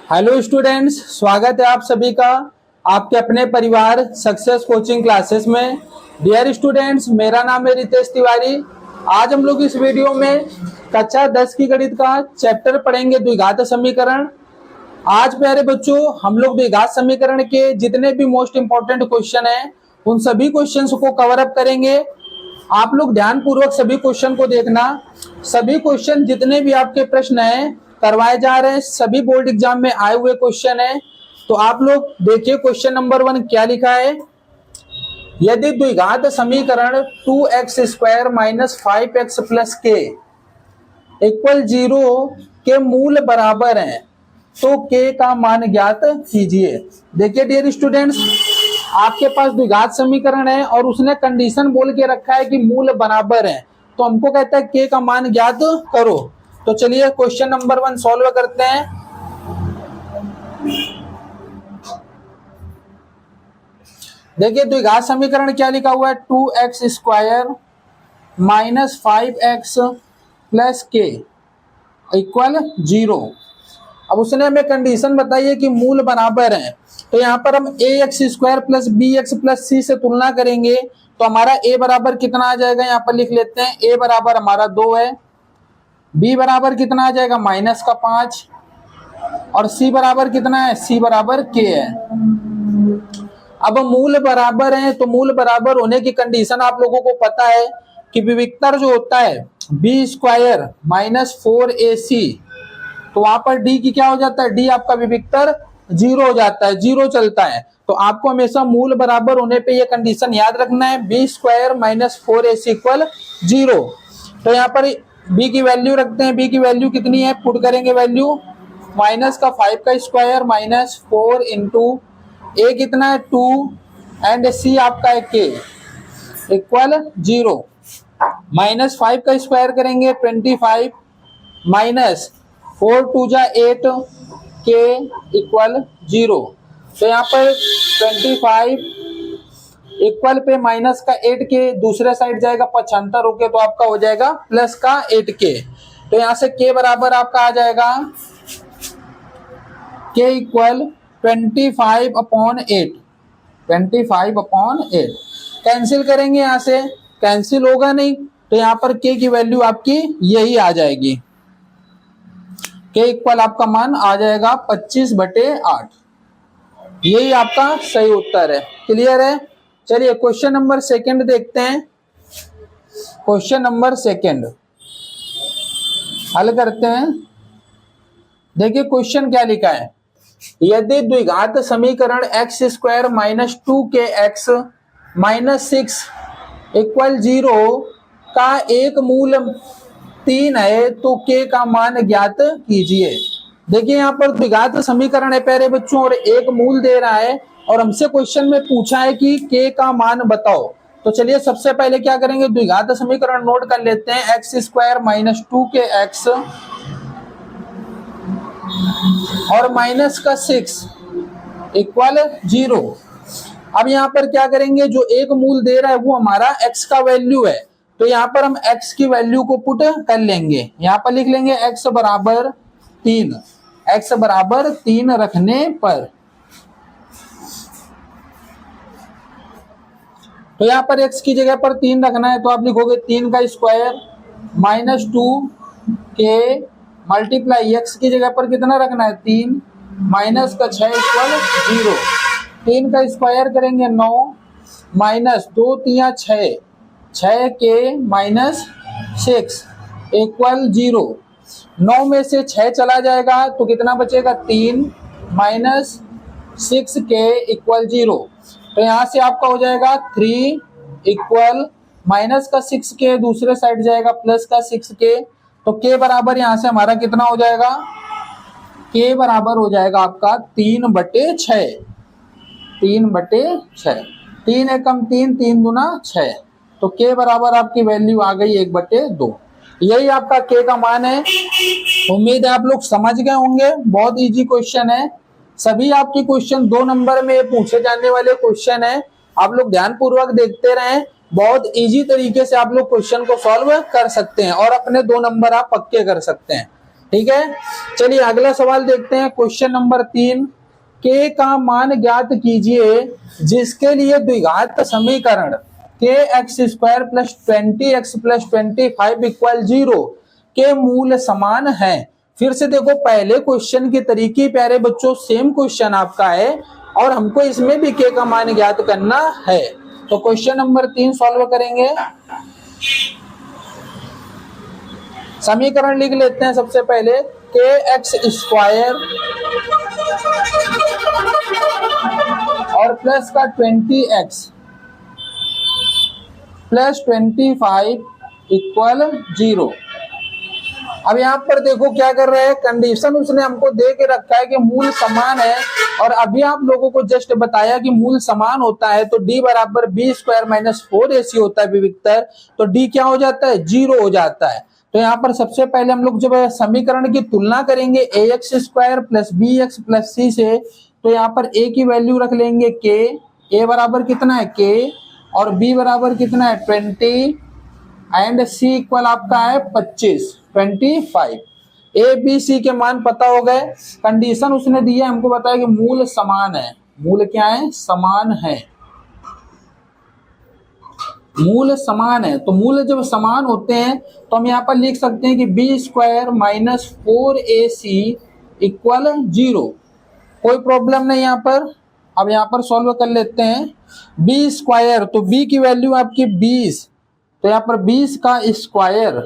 Hello students, स्वागत है आप सभी का आपके अपने परिवार सक्सेस कोचिंग क्लासेस में। डियर स्टूडेंट्स, मेरा नाम है रितेश तिवारी। आज हम लोग इस वीडियो में कक्षा 10 की गणित का चैप्टर पढ़ेंगे द्विघात समीकरण। आज प्यारे बच्चों, हम लोग द्विघात समीकरण के जितने भी मोस्ट इंपॉर्टेंट क्वेश्चन हैं उन सभी क्वेश्चंस को कवर अप करेंगे। आप लोग ध्यान पूर्वक सभी क्वेश्चन को देखना। सभी क्वेश्चन जितने भी आपके प्रश्न हैं करवाए जा रहे हैं, सभी बोर्ड एग्जाम में आए हुए क्वेश्चन हैं। तो आप लोग देखिए क्वेश्चन नंबर 1 क्या लिखा है। यदि द्विघात समीकरण 2x square minus 5x plus के इक्वल 0 के मूल बराबर हैं तो k का मान ज्ञात कीजिए। देखिए डियर स्टूडेंट्स, आपके पास द्विघात समीकरण है और उसने कंडीशन बोल के रखा है कि मूल बराबर है, तो हमको कहता है k का मान ज्ञात करो। तो चलिए क्वेश्चन नंबर 1 सॉल्व करते हैं। देखिए द्विघात समीकरण क्या लिखा हुआ है, 2x square minus 5x plus के इक्वल 0। अब उसने हमें कंडीशन बताई है कि मूल बराबर है, तो यहाँ पर हम ax square plus bx plus c से तुलना करेंगे तो हमारा a बराबर कितना आ जाएगा, यहाँ पर लिख लेते हैं। a बराबर हमारा 2 है, b बराबर कितना आ जाएगा माइनस का 5, और c बराबर कितना है, c बराबर k है। अब मूल बराबर है तो मूल बराबर होने की कंडीशन आप लोगों को पता है कि विविक्तर जो होता है b स्क्वायर माइनस 4ac, तो वहां पर d की क्या हो जाता है, d आपका विविक्तर 0 हो जाता है, 0 चलता है। तो आपको हमेशा मूल बराबर होने पे ये कंडीशन याद रखना है, b square minus 4ac equal 0। तो यहाँ पर b की वैल्यू रखते हैं। b की वैल्यू कितनी है, पुट करेंगे वैल्यू माइनस का 5 का स्क्वायर माइनस 4 इंटू a कितना है 2 एंड c आपका है k इक्वल 0। माइनस 5 का स्क्वायर करेंगे 25 माइनस 4 2 जा 8 k इक्वल 0। तो यहाँ पर 25 इक्वल पे माइनस का 8 के दूसरे साइड जाएगा 75 होके, तो आपका हो जाएगा प्लस का 8k। तो यहाँ से k बराबर आपका आ जाएगा k इक्वल 25/8। 25/8 कैंसिल करेंगे, यहाँ से कैंसिल होगा नहीं, तो यहाँ पर k की वैल्यू आपकी यही आ जाएगी। k इक्वल आपका मान आ जाएगा 25/8। यही आपका सही उत्तर है। क्लियर है। चलिए क्वेश्चन नंबर 2 देखते हैं। क्वेश्चन नंबर 2 हल करते हैं। देखिए क्वेश्चन क्या लिखा है। यदि द्विघात समीकरण x square minus 2kx minus 6 equal 0 का एक मूल 3 है तो k का मान ज्ञात कीजिए। देखिए यहाँ पर द्विघात समीकरण है प्यारे बच्चों, और एक मूल दे रहा है और हमसे क्वेश्चन में पूछा है कि k का मान बताओ। तो चलिए सबसे पहले क्या करेंगे, द्विघात समीकरण नोट कर लेते हैं। एक्स स्क्वायर माइनस 2kx और माइनस का 6 इक्वल 0। अब यहाँ पर क्या करेंगे, जो एक मूल दे रहा है वो हमारा x का वैल्यू है, तो यहाँ पर हम x की वैल्यू को पुट कर लेंगे। यहाँ पर लिख लेंगे x बराबर 3। x बराबर 3 रखने पर, तो यहाँ पर x की जगह पर 3 रखना है, तो आप लिखोगे 3 का square minus 2k multiply x की जगह पर कितना रखना है 3 माइनस का 6 इक्वल 0। 3 का स्क्वायर करेंगे 9 माइनस 2 3 6 6k माइनस 6 इक्वल 0। 9 में से 6 चला जाएगा तो कितना बचेगा 3 माइनस 6k इक्वल 0। तो यहाँ से आपका हो जाएगा 3 इक्वल माइनस का 6k दूसरे साइड जाएगा प्लस का 6k, तो k बराबर यहाँ से हमारा कितना हो जाएगा, k बराबर हो जाएगा आपका 3/6। 3/6, 3 एकम 3 3 दूना 6, तो k बराबर आपकी वैल्यू आ गई 1/2। यही आपका k का मान है। उम्मीद है आप लोग समझ गए होंगे। बहुत इजी क्वेश्चन है। सभी आपके क्वेश्चन 2 नंबर में पूछे जाने वाले क्वेश्चन है। आप लोग ध्यान पूर्वक देखते रहें, बहुत इजी तरीके से आप लोग क्वेश्चन को सॉल्व कर सकते हैं और अपने 2 नंबर आप पक्के कर सकते हैं। ठीक है, चलिए अगला सवाल देखते हैं। क्वेश्चन नंबर 3, के का मान ज्ञात कीजिए जिसके लिए द्विघात समीकरण के x square plus 20x plus 25 equal 0 के मूल समान है। फिर से देखो, पहले क्वेश्चन के तरीके प्यारे बच्चों सेम क्वेश्चन आपका है और हमको इसमें भी के का मान ज्ञात करना है। तो क्वेश्चन नंबर 3 सॉल्व करेंगे। समीकरण लिख लेते हैं सबसे पहले, के एक्स स्क्वायर और प्लस का 20x प्लस 25 इक्वल 0। अब यहाँ पर देखो क्या कर रहे हैं, कंडीशन उसने हमको दे के रखा है कि मूल समान है, और अभी आप लोगों को जस्ट बताया कि मूल समान होता है तो d बराबर बी स्क्वायर माइनस 4ac होता है विविक्तर, तो d क्या हो जाता है, 0 हो जाता है। तो यहाँ पर सबसे पहले हम लोग जब समीकरण की तुलना करेंगे ax square plus bx plus c से, तो यहाँ पर a की वैल्यू रख लेंगे k, a बराबर कितना है k, और b बराबर कितना है 20 एंड c इक्वल आपका है 25 ए बी सी के मान पता हो गए। कंडीशन उसने दी है, हमको बताया कि मूल समान है। मूल क्या है, समान है। मूल समान है, तो मूल जब समान होते हैं तो हम यहाँ पर लिख सकते हैं कि B square minus 4ac equal 0। कोई प्रॉब्लम नहीं यहाँ पर। अब यहाँ पर सॉल्व कर लेते हैं। बी स्क्वायर, तो बी की वैल्यू आपकी 20, तो यहाँ पर 20 का स्क्वायर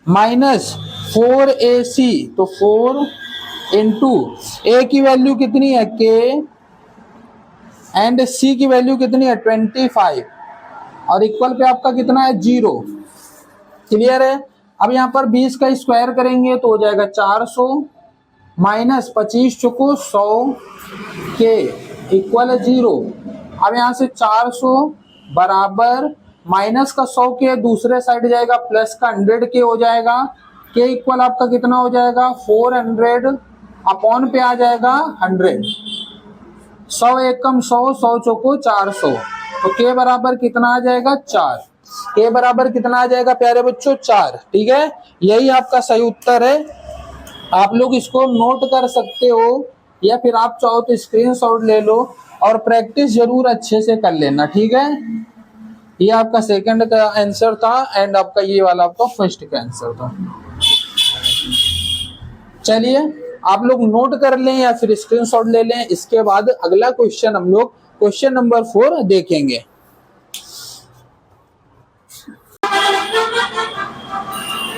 माइनस 4ac, तो 4 इंटू ए की वैल्यू कितनी है k एंड c की वैल्यू कितनी है 25 और इक्वल पे आपका कितना है 0। क्लियर है। अब यहाँ पर 20 का स्क्वायर करेंगे तो हो जाएगा 400 माइनस 25 चुको 100 के इक्वल 0। अब यहाँ से 400 बराबर माइनस का 100 के दूसरे साइड जाएगा, प्लस का 100 के हो जाएगा। के इक्वल आपका कितना हो जाएगा 400 अपॉन पे आ जाएगा 100। 100 एक कम 100, 100 चौको 400, तो के बराबर कितना आ जाएगा 4। के बराबर कितना आ जाएगा प्यारे बच्चों 4। ठीक है, यही आपका सही उत्तर है। आप लोग इसको नोट कर सकते हो या फिर आप चाहो तो स्क्रीनशॉट ले लो और प्रैक्टिस जरूर अच्छे से कर लेना। ठीक है, ये आपका सेकंड का आंसर था एंड आपका ये वाला आपका फर्स्ट का आंसर था। चलिए आप लोग नोट कर लें या फिर स्क्रीनशॉट ले लें। इसके बाद अगला क्वेश्चन हम लोग क्वेश्चन नंबर 4 देखेंगे।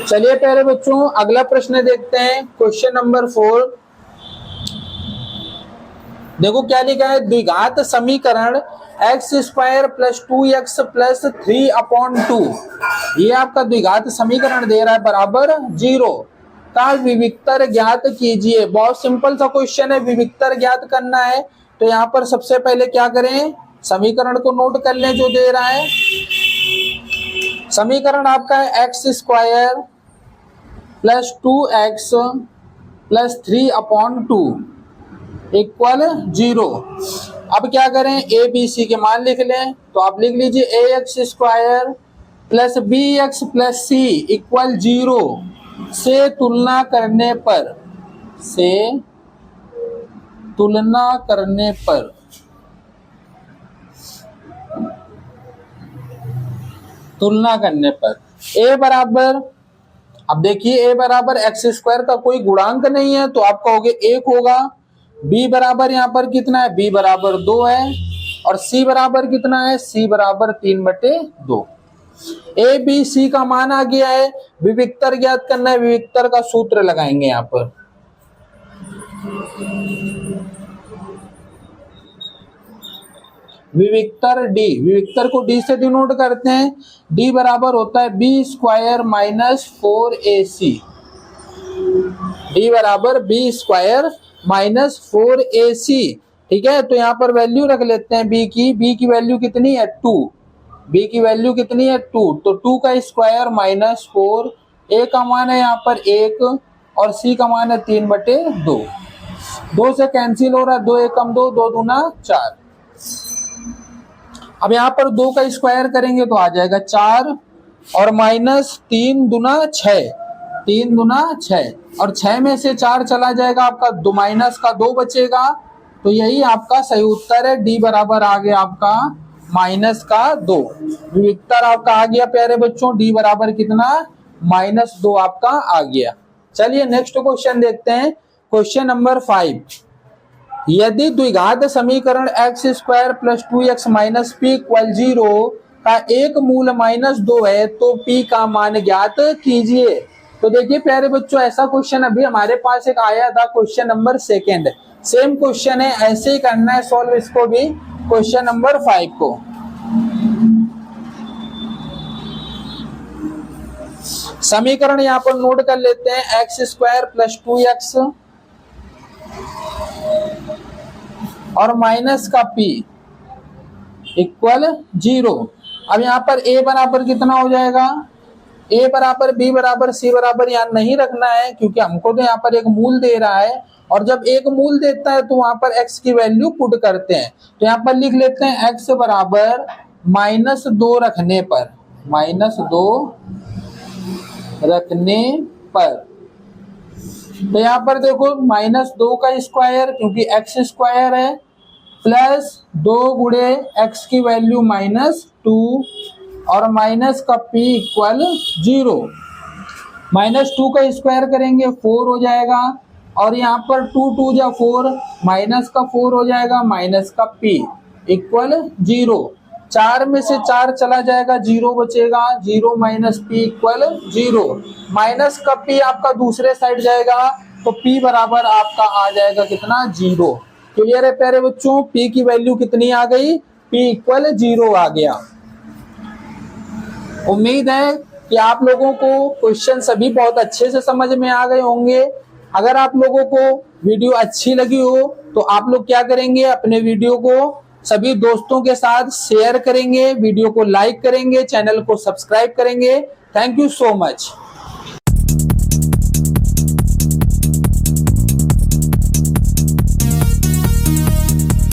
चलिए प्यारे बच्चों अगला प्रश्न देखते हैं। क्वेश्चन नंबर 4 देखो क्या लिखा है, द्विघात समीकरण x square plus 2x plus 3/2, ये आपका द्विघात समीकरण दे रहा है बराबर 0 का विविक्तर ज्ञात कीजिए। बहुत सिंपल सा क्वेश्चन है, विविक्तर ज्ञात करना है। तो यहाँ पर सबसे पहले क्या करें, समीकरण को नोट कर लें जो दे रहा है। समीकरण आपका है x square plus 2x plus 3/2 equal 0। अब क्या करें, ए बी सी के मान लिख लें। तो आप लिख लीजिए A X square plus B X plus C equal 0 से तुलना करने पर, से तुलना करने पर तुलना करने पर ए बराबर, अब देखिए ए बराबर एक्स स्क्वायर का कोई गुणांक नहीं है तो आप कहोगे 1 होगा। बी बराबर यहाँ पर कितना है, बी बराबर 2 है, और सी बराबर कितना है, सी बराबर 3/2। ए बी सी का मान आ गया है, विविक्तर ज्ञात करना है। विविक्तर का सूत्र लगाएंगे यहाँ पर। विविक्तर डी, विविक्तर को डी से डिनोट करते हैं। डी बराबर होता है B square minus 4ac। D बराबर बी स्क्वायर माइनस 4ac। ठीक है, तो यहाँ पर वैल्यू रख लेते हैं बी की। बी की वैल्यू कितनी है 2, बी की वैल्यू कितनी है 2, तो 2 का स्क्वायर माइनस 4। ए का मान है यहाँ पर 1 और सी का मान है 3/2। 2 से कैंसिल हो रहा है, 2 एकम 2, 2 दूना 4। अब यहाँ पर 2 का स्क्वायर करेंगे तो आ जाएगा 4 और माइनस 3 दूना 6, 3 दूना 6। और 6 में से 4 चला जाएगा, आपका 2 माइनस का 2 बचेगा। तो यही आपका सही उत्तर है, डी बराबर आ गया आपका माइनस का 2। उत्तर आपका आ गया प्यारे बच्चों, डी बराबर कितना, -2 आपका आ गया। चलिए नेक्स्ट क्वेश्चन देखते हैं, क्वेश्चन नंबर 5। यदि द्विघात समीकरण x square plus 2x minus P equal 0 का एक मूल -2 है तो p का मान ज्ञात कीजिए। तो देखिए प्यारे बच्चों, ऐसा क्वेश्चन अभी हमारे पास एक आया था, क्वेश्चन नंबर 2। सेम क्वेश्चन है, ऐसे ही करना है सॉल्व इसको भी, क्वेश्चन नंबर 5 को। समीकरण यहाँ पर नोट कर लेते हैं, एक्स स्क्वायर प्लस 2x और माइनस का p इक्वल 0। अब यहाँ पर a बराबर कितना हो जाएगा, a बराबर b बराबर c बराबर यहाँ नहीं रखना है, क्योंकि हमको तो यहाँ पर एक मूल दे रहा है, और जब एक मूल देता है तो वहां पर x की वैल्यू पुट करते हैं। तो यहाँ पर लिख लेते हैं x बराबर -2 रखने पर, -2 रखने पर। तो यहाँ पर देखो -2 का स्क्वायर, क्योंकि x स्क्वायर है, प्लस 2 गुणे x की वैल्यू -2 और माइनस का p इक्वल 0। -2 का स्क्वायर करेंगे 4 हो जाएगा, और यहाँ पर 2 2 जा 4, माइनस का 4 हो जाएगा, माइनस का p इक्वल 0। 4 में से 4 चला जाएगा, 0 बचेगा, 0 माइनस p इक्वल 0। माइनस का p आपका दूसरे साइड जाएगा, तो p बराबर आपका आ जाएगा कितना, 0। क्लियर है प्यारे बच्चों, p की वैल्यू कितनी आ गई, p इक्वल 0 आ गया। उम्मीद है कि आप लोगों को क्वेश्चन सभी बहुत अच्छे से समझ में आ गए होंगे। अगर आप लोगों को वीडियो अच्छी लगी हो तो आप लोग क्या करेंगे, अपने वीडियो को सभी दोस्तों के साथ शेयर करेंगे, वीडियो को लाइक करेंगे, चैनल को सब्सक्राइब करेंगे। Thank you so much.